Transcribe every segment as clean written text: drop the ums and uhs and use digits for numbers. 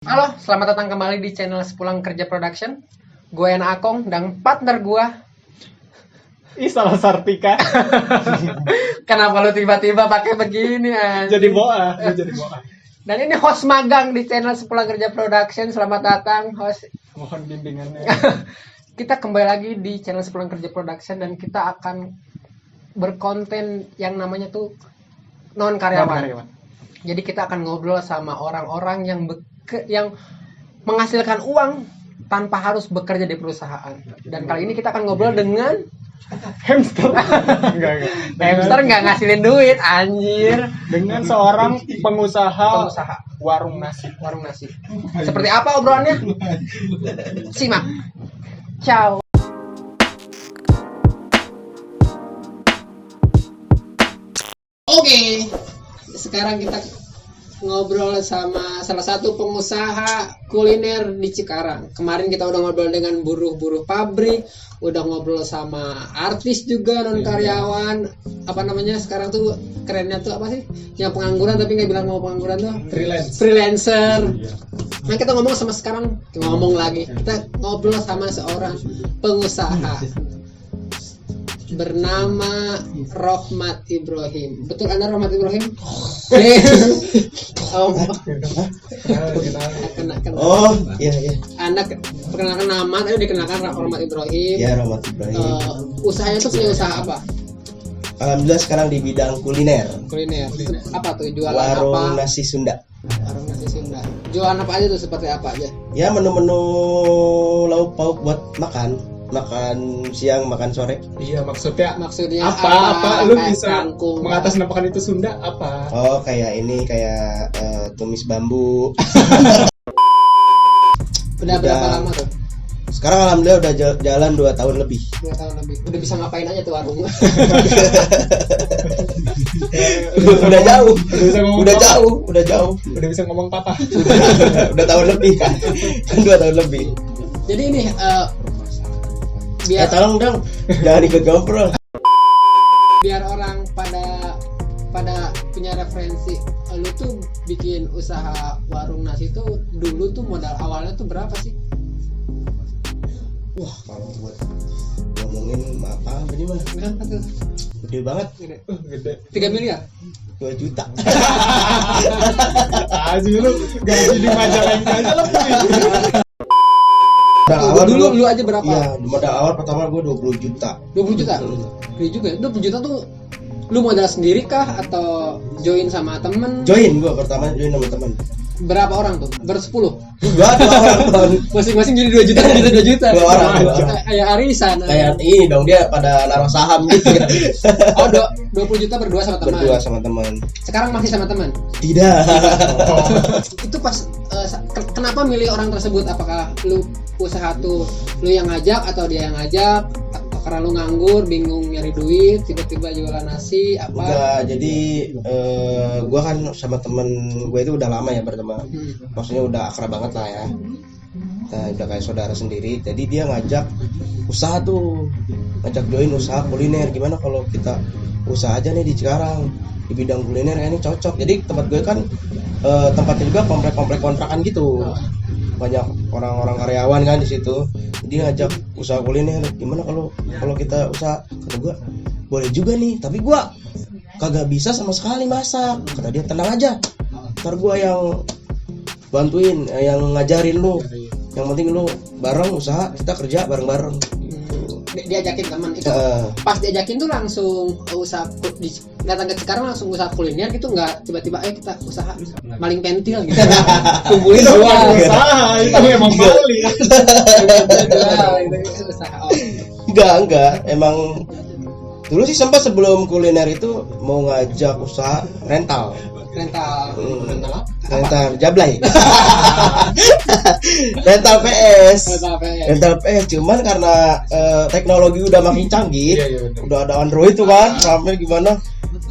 Halo, selamat datang kembali di channel Sepulang Kerja Production. Gue Yana Akong dan partner gue. Salah Sartika. Kenapa lu tiba-tiba pakai begini anjing? Jadi boa. Dan ini host magang di channel Sepulang Kerja Production. Selamat datang host. Mohon bimbingannya. Kita kembali lagi di channel Sepulang Kerja Production dan kita akan berkonten yang namanya tuh non karyawan. Jadi kita akan ngobrol sama orang-orang yang menghasilkan uang tanpa harus bekerja di perusahaan. Dan kali ini kita akan ngobrol dengan Hamster. Enggak. hamster nggak ngasilin duit, anjir. Dengan seorang pengusaha warung nasi. Seperti apa obrolannya? Simak. Ciao. Oke. Sekarang kita ngobrol sama salah satu pengusaha kuliner di Cikarang. Kemarin kita udah ngobrol dengan buruh-buruh pabrik, udah ngobrol sama artis juga non karyawan. Apa namanya sekarang tuh kerennya tuh apa sih? Yang pengangguran tapi nggak bilang mau pengangguran tuh. Freelancer. Nah kita ngomong lagi. Kita ngobrol sama seorang pengusaha bernama Rohmat Ibrahim. Betul Anda Rohmat Ibrahim? Oh, iya. Anda perkenalkan nama, tadi dikenalkan Rohmat Ibrahim. Ya, Rohmat Ibrahim. Usahanya tuh punya usaha apa? Alhamdulillah sekarang di bidang kuliner. Apa tuh? Jualan Warung apa? nasi Sunda. Warung nasi Sunda. Jualan apa aja tuh? Seperti apa aja? Ya, menu-menu lauk pauk buat makan siang, makan sore. Iya, maksudnya Apa? lu Kayak bisa kangkung. mengatasnamakan itu Sunda apa? Oh, kayak tumis bambu. Udah berapa lama tuh? Sekarang alhamdulillah udah jalan 2 tahun lebih. 2 tahun lebih. Udah bisa ngapain aja tuh warung? Udah jauh. Udah bisa ngomong papa. Udah tahun lebih kan. 2 tahun lebih. Jadi ini biar Tolong dong, jangan ikut ngobrol. Biar orang pada punya referensi, lu tuh bikin usaha warung nasi tuh dulu tuh modal awalnya tuh berapa sih? Wah, kalau buat ngomongin apa ini mah Berapa tuh? gede banget. Gede. 3 miliar? 2 juta. Aji lu gaji di majalah aja lebih. Dulu aja berapa? Iya, modal awal pertama gue 20 juta. 20 juta? Gede juga ya. 20 juta tuh lu modal sendiri kah atau join sama temen? Join sama teman. Berapa orang tuh? Bersepuluh? Dua orang. Masing-masing jadi 2 juta, 2 juta. 2 orang. Kayak arisan. Kayak ini dong, dia pada naruh saham gitu. Oh, 20 juta berdua sama teman. Berdua sama teman. Sekarang masih sama teman? Tidak. Itu pas kenapa milih orang tersebut? Apakah lu usaha tuh lu yang ngajak atau dia yang ngajak? Atau karena lu nganggur, bingung nyari duit, tiba-tiba jualan nasi apa? Enggak, jadi gue kan sama temen gue itu udah lama ya berteman. Maksudnya udah akrab banget lah ya. Nah, udah kayak saudara sendiri. Jadi dia ngajak join usaha kuliner. Gimana kalau kita usaha aja nih di Cikarang di bidang kuliner, ya ini cocok. Jadi tempat gue kan tempatnya juga komplek kontrakan gitu. Banyak orang-orang karyawan kan di situ. Dia ngajak usaha kuliner. Gimana kalau kita usaha? Kata gue, boleh juga nih. Tapi gue kagak bisa sama sekali masak. Kata dia, tenang aja. Ntar gue yang bantuin, yang ngajarin lu. Yang penting lu bareng usaha, kita kerja bareng-bareng. Diajakin teman itu. Pas diajakin tuh langsung usaha datang ke Cikarang langsung usaha kuliner gitu, nggak tiba-tiba kita usaha maling pentil gitu. Kumpulin doang. Usaha itu emang maling. Enggak. Emang dulu sih sempat sebelum kuliner itu mau ngajak usaha rental jablay. rental PS cuman karena teknologi udah makin canggih. Iya, udah ada Android tuh kan sampai gimana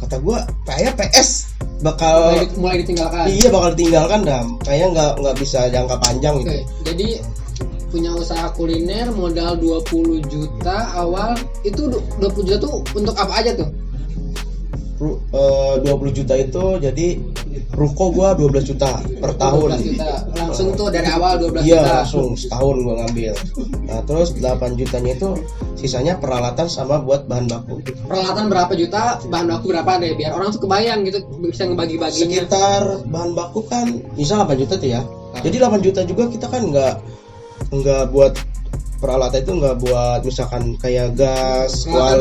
kata gua kayak PS bakal mulai ditinggalkan. Iya, bakal ditinggalkan dah, kayaknya nggak bisa jangka panjang gitu. Jadi punya usaha kuliner modal 20 juta awal, itu 20 juta tuh untuk apa aja tuh? 20 juta itu jadi ruko gua 12 juta per tahun. 12 juta. Langsung tuh dari awal 12 Iya, juta. langsung setahun gua ngambil. Nah, terus 8 jutanya itu sisanya peralatan sama buat bahan baku. Peralatan berapa juta, bahan baku berapa deh, biar orang tuh kebayang gitu, bisa ngebagi-baginya. Sekitar bahan baku kan misal 8 juta tuh ya. Jadi 8 juta juga kita kan nggak buat peralatan itu, nggak buat misalkan kayak gas, kuali,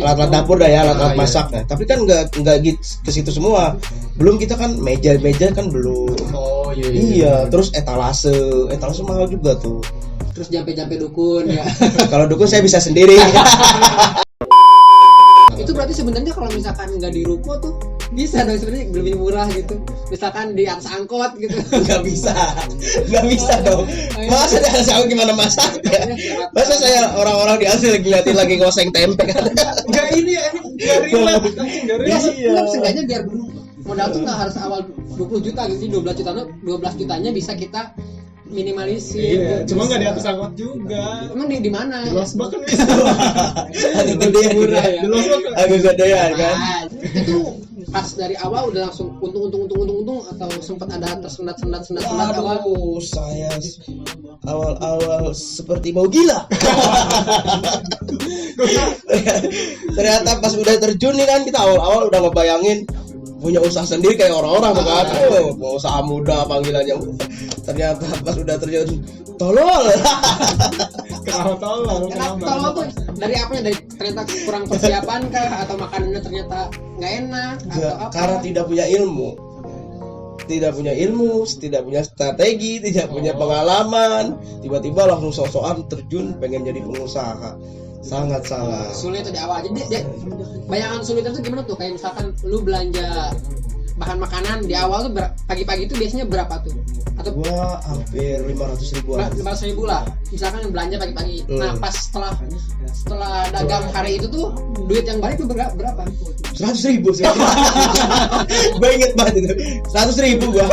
alat-alat dapur dah ya, alat-alat masak. Nah, tapi kan nggak ke situ semua. Belum kita kan meja kan belum. Oh iya. Iya, terus etalase mahal juga tuh. Terus jampe-jampe dukun ya. Kalau dukun saya bisa sendiri. Itu berarti sebenarnya kalau misalkan nggak di ruko tuh bisa dong sebenarnya lebih murah gitu. Misalkan di atas angkot gitu. nggak bisa dong. Masa dia saya gimana masak ya? Masa saya orang-orang di asli lagi ngoseng tempe kan? Enggak ini ya, enggak relate. Ya, seenggaknya biar modal tuh nggak harus awal 20 juta gitu, 12 jutanya bisa kita minimalisir. Iya, cuma nggak di atas angkot juga. Emang di mana? Di Losbak kan bisa. Agak gedean Murah ya. Di Losbak kan. Agak gedean kan? Nah, itu pas dari awal udah langsung untung atau sempat ada tersendat awal? Aduh, saya awal seperti mau gila. Ternyata pas udah terjun nih kan, kita awal udah ngebayangin punya usaha sendiri kayak orang-orang tuh kan. Mau usaha muda panggilannya. Ternyata pas udah terjun tolol. Kenapa tolong? Kalau tuh dari apanya, dari ternyata kurang persiapan kah, atau makanannya ternyata nggak enak, atau apa? Karena tidak punya ilmu, tidak punya strategi, tidak punya pengalaman, tiba-tiba langsung sok-sokan terjun pengen jadi pengusaha. Sangat salah. Sulit itu di awal. Jadi bayangan sulitnya tuh gimana tuh? Kayak misalkan lu belanja bahan makanan di awal tuh pagi-pagi itu biasanya berapa tuh? Atau Gua hampir 500 ribuan. 500 ribu lah. Misalkan yang belanja pagi-pagi. Nah pas setelah dagang hari itu tuh duit yang balik tuh berapa? 100 ribu sih. Gue inget banget itu. 100 ribu gua.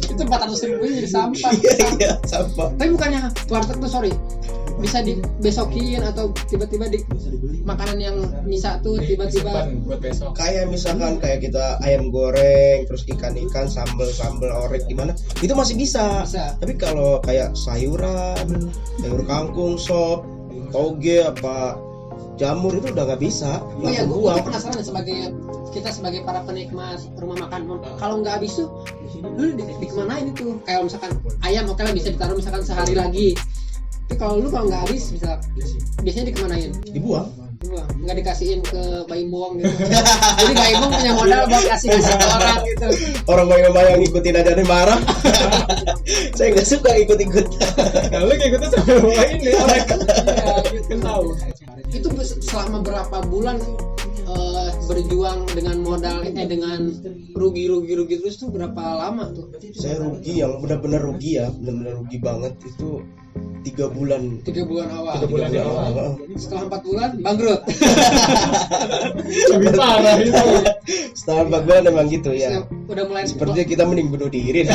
Itu 400 ribu jadi sampah. Iya, sampah. Tapi bukannya warteg tuh bisa dibesokin atau tiba-tiba di makanan yang nyisa tuh tiba-tiba buat besok. Kayak misalkan kayak kita ayam goreng, terus ikan sambal orek gimana, itu masih bisa. Tapi kalau kayak sayur kangkung, sop, toge apa jamur itu udah nggak bisa. Iya, gue penasaran sebagai para penikmat rumah makan, kalau nggak habis tuh lu dikemanain itu? Kayak misalkan ayam oke lah bisa ditaruh misalkan sehari lagi. Tapi kalau nggak habis biasanya dikemanain? Dibuang. Nggak dikasihin ke bayi bohong gitu. Jadi bayi bohong punya modal buat kasih ke orang gitu. Orang yang ngikutin aja nih marah. Saya nggak suka ikut-ikut. Kalau ngikutnya sampai bawa ini orang kan tahu. Itu selama berapa bulan berjuang dengan modal dengan rugi terus tuh berapa lama tuh? Saya rugi yang benar-benar rugi banget itu 3 bulan. 3 bulan awal. 3 bulan awal. Setelah 4 bulan bangkrut. Lebih parah itu. Setelah 4 bulan memang gitu ya. Udah mulai sepertinya kita mending bunuh diri.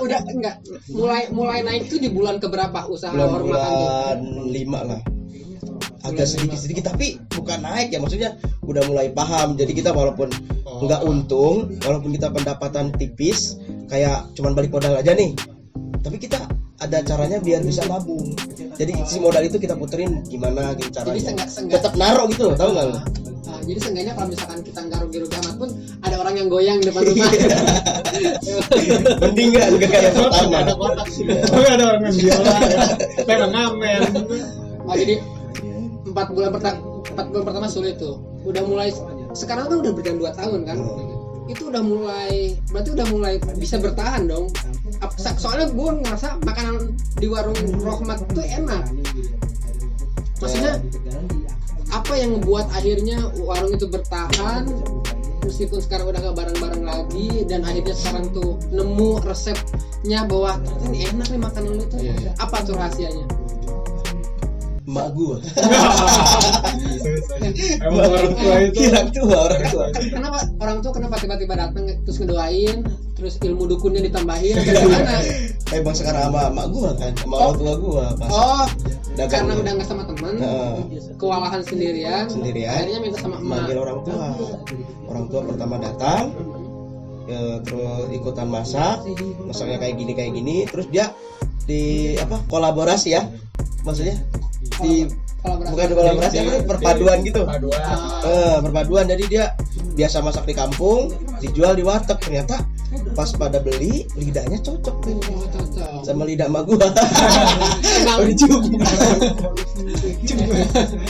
Udah enggak. Mulai naik itu di bulan keberapa usaha warung makan tuh? Bulan 5 lah. Agak sedikit tapi bukan naik ya, maksudnya udah mulai paham. Jadi kita walaupun nggak untung, walaupun kita pendapatan tipis kayak cuman balik modal aja nih, tapi kita ada caranya biar bisa nabung. Jadi si modal itu kita puterin gimana gitu caranya. Tetap naruh gitu loh, tahu nggak? Jadi seenggaknya kalau misalkan kita nggak rugi-rugi amat pun ada orang yang goyang di depan rumah. Mending nggak kayak pertama. Nggak ada orang yang biola, pengen ngamen. Jadi 4 bulan pertama sulit tuh. Udah mulai sekarang kan udah berjalan 2 tahun kan. Itu berarti udah mulai bisa bertahan dong. Soalnya gue ngerasa makanan di warung Rohmat itu enak. Maksudnya apa yang ngebuat akhirnya warung itu bertahan meskipun sekarang udah gak bareng-bareng lagi, dan akhirnya sekarang tuh nemu resepnya bahwa ini enak nih makanan lu tuh. Apa tuh rahasianya? Mak gua. Emang orang tua itu. Orang tua. Kenapa tiba-tiba datang terus ngedoain, terus ilmu dukunnya ditambahin atau gimana? Bang sekarang sama mak gua kan, sama orang tua gua pas. Karena udah nggak sama teman, kewalahan sendirian, akhirnya minta sama emak. Manggil orang tua pertama datang, terus ikutan masaknya kayak gini, terus dia di kolaborasi ya, maksudnya di bukan kolaborasi apa perpaduan gitu. Perpaduan, jadi dia biasa masak di kampung, dijual di warteg, ternyata pas pada beli lidahnya cocok tuh sama lidah emak gua. Dicium.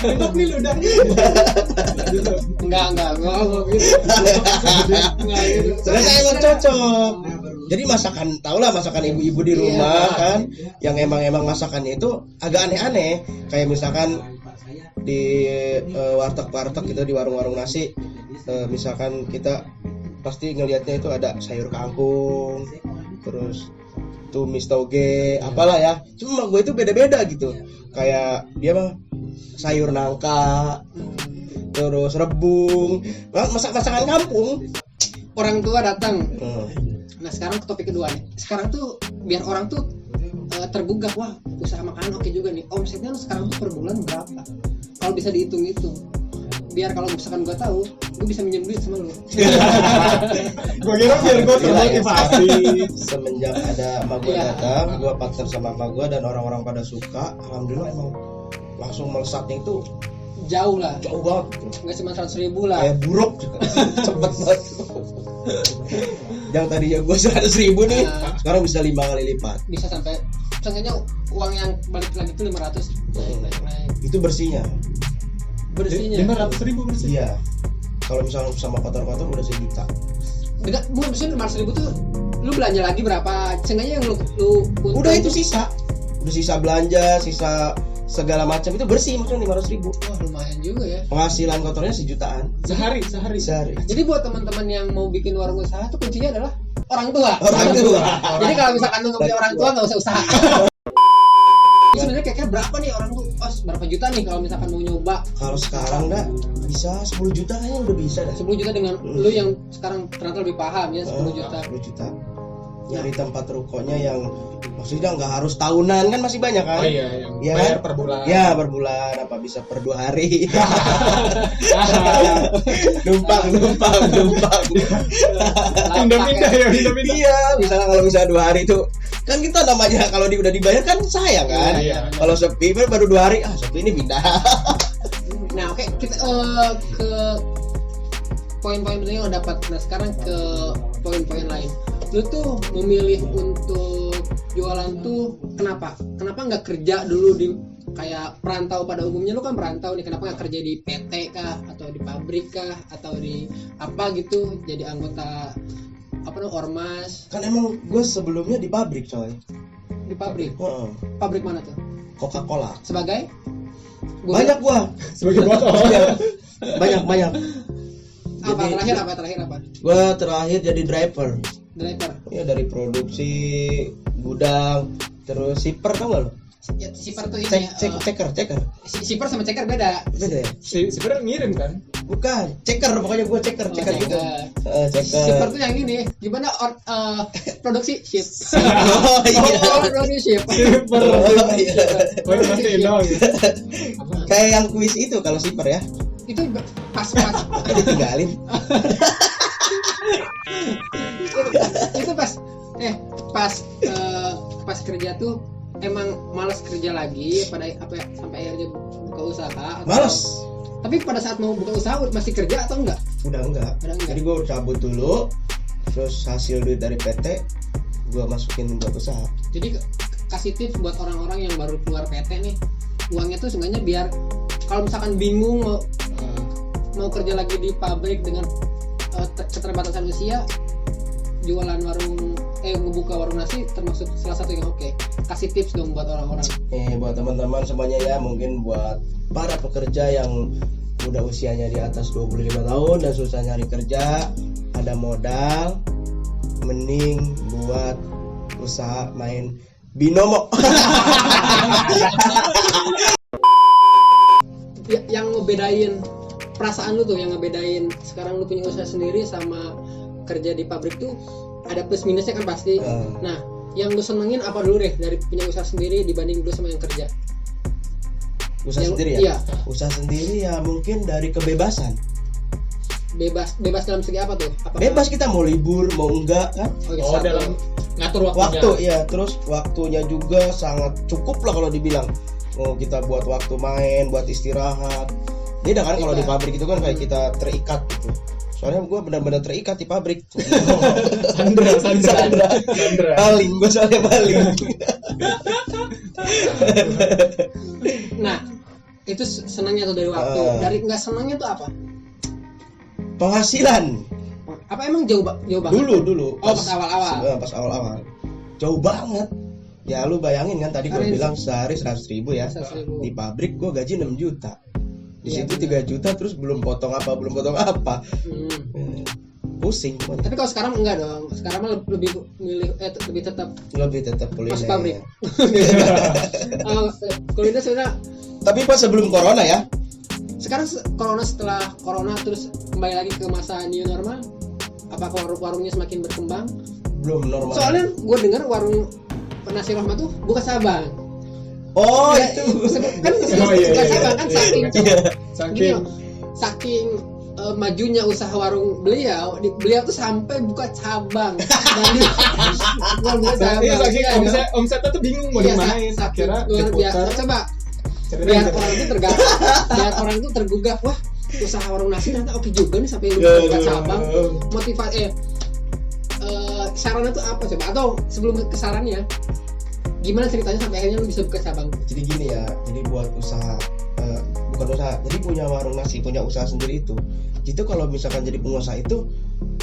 Enak nih udah. Enggak gitu. Soalnya emang cocok. Jadi masakan ibu-ibu di rumah kan, yang emang masakannya itu agak aneh-aneh. Kayak misalkan di warteg gitu, di warung-warung nasi, misalkan kita pasti ngelihatnya itu ada sayur kangkung, terus tumis toge, apalah ya. Cuma gue itu beda-beda gitu. Kayak dia mah sayur nangka, terus rebung, masakan kampung. Orang tua datang. Nah sekarang ke topik kedua nih. Sekarang tuh biar orang tuh tergugah, wah usaha makanan oke juga nih. Omsetnya sekarang tuh per bulan berapa? Kalau bisa dihitung-hitung. Biar kalau misalkan gue tahu, gue bisa minjem duit sama lu. Gue kira biar gue termotivasi. Semenjak ada emak gue datang, gue partner sama emak gue dan orang-orang pada suka, alhamdulillah emang langsung melesatnya itu jauh banget. Nggak cuma 100.000 lah. Kayak buruk juga. Cepet banget. Yang tadinya gue 100.000 nih, sekarang bisa 5 kali lipat. Bisa sampai, misalnya uang yang balik lagi itu 500 naik. Itu bersihnya. 500.000 bersih. Iya. Kalau misalnya sama kotor-kotor udah 1 juta. Dengan mungkin 500.000 tuh lu belanja lagi berapa? Sengaja yang lu udah itu sisa. Udah sisa belanja, sisa segala macam itu bersih, maksudnya 500.000. Wah lumayan juga ya. Penghasilan kotornya 1 jutaan. Sehari. Jadi buat teman-teman yang mau bikin warung usaha tuh kuncinya adalah orang tua. Jadi kalau misalkan lu nggak punya orang tua nggak usah usaha. Sebenarnya kira-kira berapa nih orang tuh? Berapa juta nih kalau misalkan mau nyoba? Kalau sekarang bisa 10 juta kayaknya udah bisa dah. 10 juta dengan lu yang sekarang ternyata lebih paham ya, 10 juta. 10 juta. Nyari tempat rukonya yang maksudnya nggak harus tahunan kan, masih banyak kan? Oh iya, yang ya, bayar kan? per bulan. Ya per bulan, apa bisa per 2 hari. numpang. Pindah-pindah ya. Iya, misalnya kalau misalnya 2 hari itu kan kita namanya kalau udah dibayar kan sayang kan. Iya. Kalau sepi baru 2 hari, sepi ini pindah. Nah oke, kita ke poin-poin penting yang lo dapat. Nah sekarang ke poin-poin lain. Lu tuh memilih untuk jualan tuh kenapa nggak kerja dulu di kayak perantau pada umumnya? Lu kan perantau nih, kenapa nggak kerja di PT kah, atau di pabrik kah, atau di apa gitu, jadi anggota ormas? Kan emang gue sebelumnya di pabrik coy. Di pabrik? Pabrik mana tuh? Coca-Cola. Sebagai? Banyak gua. Sebagai botol. Banyak. Terakhir apa? Gua terakhir jadi driver. Ya dari produksi, gudang, terus shipper, tau gak lo? Ya, shipper tuh ini. Ceker. Shipper sama ceker beda. Beda ya? Shipper ngirim kan? Bukan, ceker, pokoknya gua ceker gitu. Ceker. Shipper tuh yang ini. Gimana produksi ship? Oh iya. Produksi ship. Shipper. Oh iya. Baru masih dong. Kayak yang kuis itu kalau shipper ya. Itu pas. Ditinggalin. Itu pas kerja tuh emang malas kerja lagi sampai akhirnya buka usaha. Malas. Tapi pada saat mau buka usaha masih kerja atau enggak? Udah enggak. Jadi gue cabut dulu, terus hasil duit dari PT gue masukin buat usaha. Jadi kasih tips buat orang-orang yang baru keluar PT nih, uangnya tuh sebenarnya biar kalau misalkan bingung mau kerja lagi di pabrik dengan keterbatasan usia, jualan ngebuka warung nasi termasuk salah satu yang oke. Kasih tips dong buat orang-orang. Buat teman-teman semuanya ya, mungkin buat para pekerja yang udah usianya di atas 25 tahun dan susah nyari kerja, ada modal, mending buat usaha main binomo. Yang ngebedain perasaan lu tuh, yang ngebedain sekarang lu punya usaha sendiri sama kerja di pabrik tuh ada plus minusnya kan pasti. Nah, yang lu senengin apa dulu deh dari punya usaha sendiri dibanding dulu sama yang kerja? Usaha sendiri ya? Iya. Usaha sendiri ya mungkin dari kebebasan. bebas dalam segi apa tuh? Apakah Bebas kita mau libur mau enggak kan. Oh, dalam ngatur waktunya. Waktu ya, terus waktunya juga sangat cukup lah kalau dibilang. Oh, kita buat waktu main, buat istirahat. Beda kan kalau di pabrik itu kan kayak kita terikat gitu. Soalnya gue benar-benar terikat di pabrik. Sandra. Paling, gue soalnya paling. Nah, itu senangnya tuh dari waktu. Dari nggak senangnya tuh apa? Penghasilan. Apa emang jauh banget? Dulu. Oh, pas awal-awal. Pas awal-awal. Jauh banget. Ya lu bayangin kan tadi gue bilang sehari 100.000 ya. 100.000. Di pabrik gue gaji 6 juta. Di Iya, situ 3 juta terus belum potong apa. Pusing. Tapi kalau sekarang enggak dong. Sekarang mah lebih milih lebih tetap kuliner. masuk pabrik. Kuliner sebenarnya. Tapi pas sebelum corona ya. Sekarang setelah corona terus kembali lagi ke masa new normal. Apakah warungnya semakin berkembang? Belum normal. Soalnya gue dengar warung nasi Rohmah tuh buka cabang. Oh Ya, itu kan buka cabang kan saking majunya usaha warung beliau tuh sampai buka cabang dan Omsetnya tuh bingung mau dimanain. Akhirnya luar biasa. Coba biar orang itu tergugah, wah usaha warung nasi ternyata oke juga nih sampai lu buka cabang. Motivasi sarannya tuh apa coba? Atau sebelum ke sarannya, gimana ceritanya sampai akhirnya lu bisa buka cabang? Jadi gini ya, jadi buat usaha bukan usaha, jadi punya warung nasi, punya usaha sendiri itu kalau misalkan jadi pengusaha itu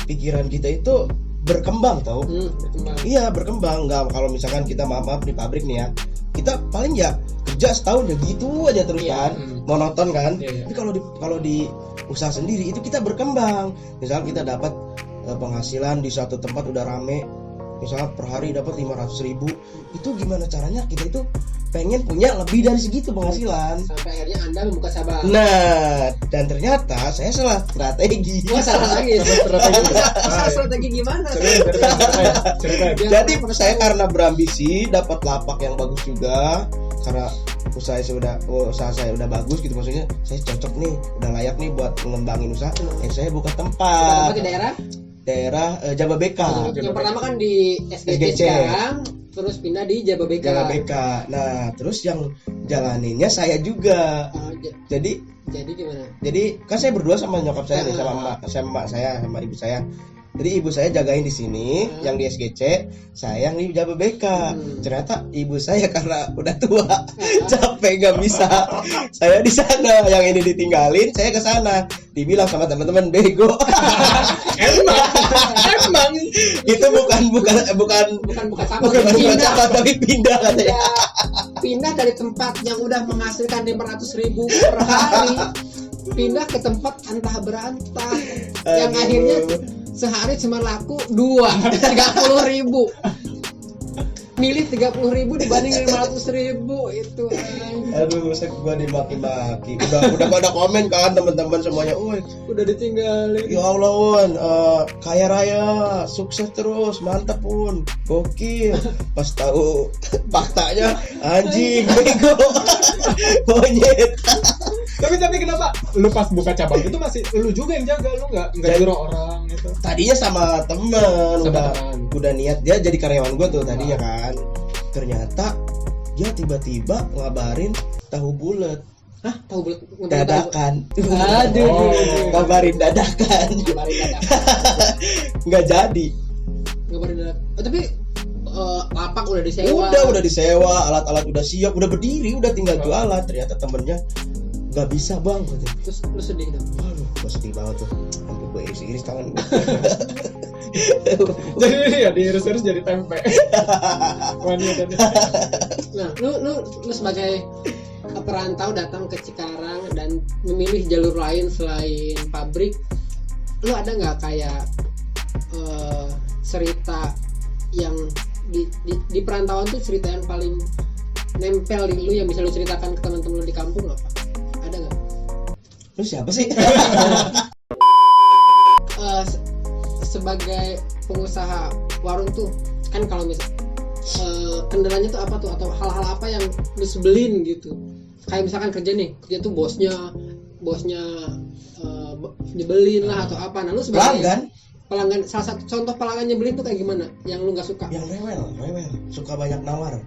pikiran kita itu berkembang tau. Berkembang. Iya berkembang, nggak kalau misalkan kita maaf di pabrik nih ya, kita paling ya kerja setahun ya gitu aja terus kan, monoton kan. Tapi kalau di usaha sendiri itu kita berkembang. Misalkan kita dapat penghasilan di suatu tempat udah rame, misalnya per hari dapat 500.000, itu gimana caranya kita itu pengen punya lebih dari segitu penghasilan. Sampai akhirnya Anda membuka cabang. Nah, dan ternyata saya salah strategi. Wah, salah lagi. Strategi gimana? Ceritain. Jadi saya karena berambisi dapat lapak yang bagus juga, karena usaha saya udah bagus gitu, maksudnya saya cocok nih, udah layak nih buat mengembangin usaha. Saya buka tempat di daerah Jababeka. yang pertama kan di SGC kan, terus pindah di Jababeka. Nah, terus yang jalaninnya saya juga. Jadi gimana? Jadi kan saya berdua sama nyokap saya nih, sama emak saya, sama ibu saya. Jadi ibu saya jagain di sini, yang di SGC, saya yang di Jababeka. Ternyata ibu saya karena udah tua, capek nggak bisa. Saya di sana, yang ini ditinggalin, saya ke sana. Dibilang sama teman-teman bego. Emang itu bukan cabang tapi pindah katanya. Pindah dari tempat yang udah menghasilkan 500.000 per hari, pindah ke tempat antah berantah yang akhirnya sehari cuma laku 30.000. Milih 30.000 dibanding 500.000 itu. Aduh, gua dimaki-maki. Udah komen kan teman-teman semuanya. Udah ditinggalin. Ya Allah, Wan, kaya raya, sukses terus, mantap Pun, gokil. Pas tahu faktanya, anjing, bego, monyet. Tapi kenapa lu pas buka cabang itu masih lu juga yang jaga, lu nggak nyuruh orang gitu? Tadinya sama temen, udah niat dia jadi karyawan gua tuh tadinya kan. Ternyata dia tiba-tiba ngabarin tahu bulat. Hah, tahu bulat dadakan. Aduh, ngabarin dadakan. Nggak jadi. Ngabarin dadakan. Tapi lapak udah disewa. Udah disewa, alat-alat udah siap, udah berdiri, udah tinggal jualan. Ternyata temennya nggak bisa bang. Terus lu sedih dong? Aduh, gue sedih banget tuh. Sampai gue iris-iris tangan gue. Jadi ya diiris-iris jadi tempe. Nah, lu sebagai perantau datang ke Cikarang dan memilih jalur lain selain pabrik, lu ada nggak kayak cerita yang di perantauan tuh cerita yang paling nempel di lu yang bisa lu ceritakan ke teman-teman lu di kampung apa? Ada nggak? Lu siapa sih? Sebagai pengusaha warung tuh kan kalau misal kendalanya tuh apa tuh, atau hal-hal apa yang disebelin gitu? Kayak misalkan kerja tuh bosnya nyebelin lah atau apa. Nah lu sebagai Pelanggan pelanggan, salah satu contoh pelanggan nyebelin tuh kayak gimana yang lu nggak suka? yang rewel, suka banyak nawar.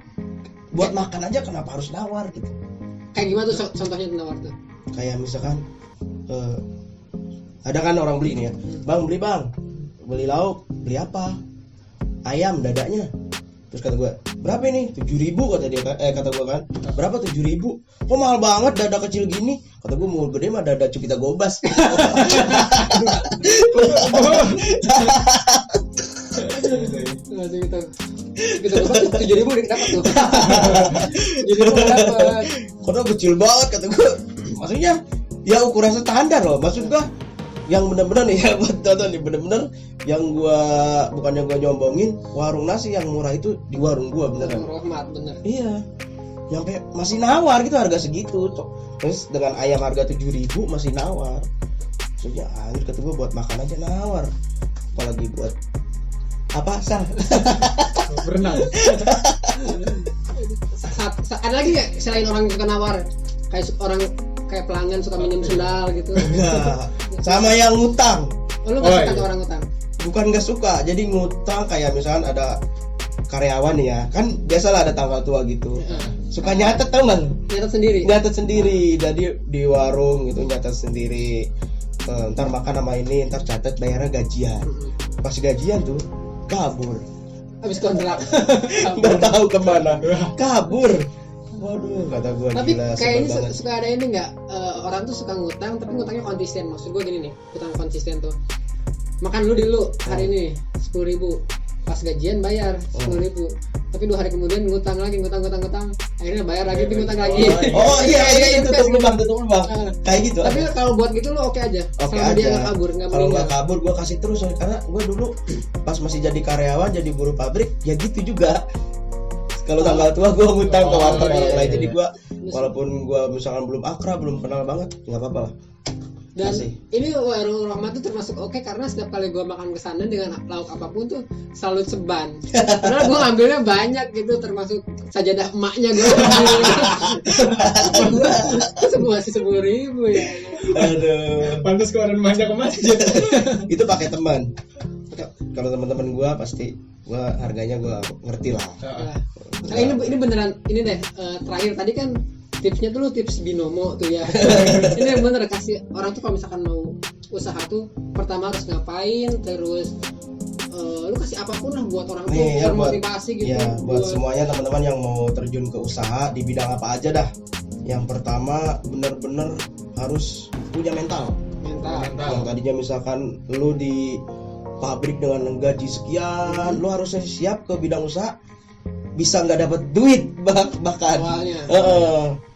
Buat makan aja kenapa harus nawar gitu. Kayak gimana tuh contohnya nawar tuh? Kayak misalkan ada kan orang beli nih ya, bang beli lauk, beli apa? Ayam dadanya. Terus kata gue, berapa ini? 7.000 kata gue kan. Berapa 7.000? Kok mahal banget dada kecil gini? Kata gue mau gede mah dada Cupita Gobas. Kita dapat 7.000 dapat tuh. 7.000 dapat. Kok kecil banget kata gue. Maksudnya ya ukuran standar loh. Maksud gue yang benar-benar nih ya buat tonton nih, benar-benar yang gua bukannya gua nyombongin, warung nasi yang murah itu di warung gua beneran. Rahmat bener. Iya. Nyampe masih nawar gitu harga segitu. Terus dengan ayam harga 7.000 masih nawar. Maksudnya anjir kata gua buat makan aja nawar. Apalagi buat apa sah? Berenang. Ada lagi nggak selain orang yang suka nawar? Kayak pelanggan suka minjem sendal gitu. Enggak. Sama yang ngutang. Oh, lu nggak suka iya. ke orang ngutang? Bukan nggak suka, jadi ngutang kayak misalkan ada karyawan nih ya, kan biasalah ada tanggal tua gitu. Suka nyatet tau nggak? Nyatet sendiri, jadi di warung gitu nyatet sendiri. Ntar makan sama ini, ntar catat bayarnya gajian. Pas gajian tuh kabur, Habis kontrak. nggak tahu kemana, kabur. Waduh, kata gue Tapi gila, kayaknya sebel banget. suka ada ini nggak, orang tuh suka ngutang tapi ngutangnya konsisten. Maksud gue gini nih, ngutang konsisten tuh, makan dulu hari ini 10.000, pas gajian bayar 10.000, tapi 2 hari kemudian ngutang lagi, ngutang, akhirnya bayar lagi, tapi ngutang lagi. Oh iya itu tutup lubang. Nah, Kayak gitu. tapi kalau buat gitu lu oke aja, Oke selama dia aja. nggak kabur, nggak Kalau meninggal. nggak kabur gue kasih terus, karena gue dulu pas masih jadi karyawan, jadi buruh pabrik ya gitu juga. Kalau tanggal tua gue ngutang ke warteg orang lain, jadi gue walaupun gue misalkan belum akrab, belum kenal banget, nggak apa-apa lah. Dan Kasih. ini warung Rahmat tuh termasuk oke karena setiap kali gue makan kesana dengan lauk apapun tuh selalu ceban. Karena gue ngambilnya banyak gitu, termasuk sajadah emaknya gue ambil. Semua sih 10.000 ya. Aduh, Pantas keluaran banyak ke masjid. itu pakai teman. Kalau teman-teman gue pasti gue harganya gue ngerti lah. Nah, ini beneran ini deh, terakhir tadi kan tipsnya tuh lu tips binomo tuh ya. Ini yang bener kasih orang tuh kalau misalkan mau usaha tuh pertama harus ngapain, terus lu kasih apapun lah buat orang tuh Nih, ya, termotivasi gitu. Ya, buat semuanya teman-teman yang mau terjun ke usaha di bidang apa aja dah. Yang pertama bener-bener harus punya mental. Yang tadinya misalkan lu di pabrik dengan gaji sekian, lu harusnya siap ke bidang usaha bisa nggak dapat duit bahkan. Awalnya.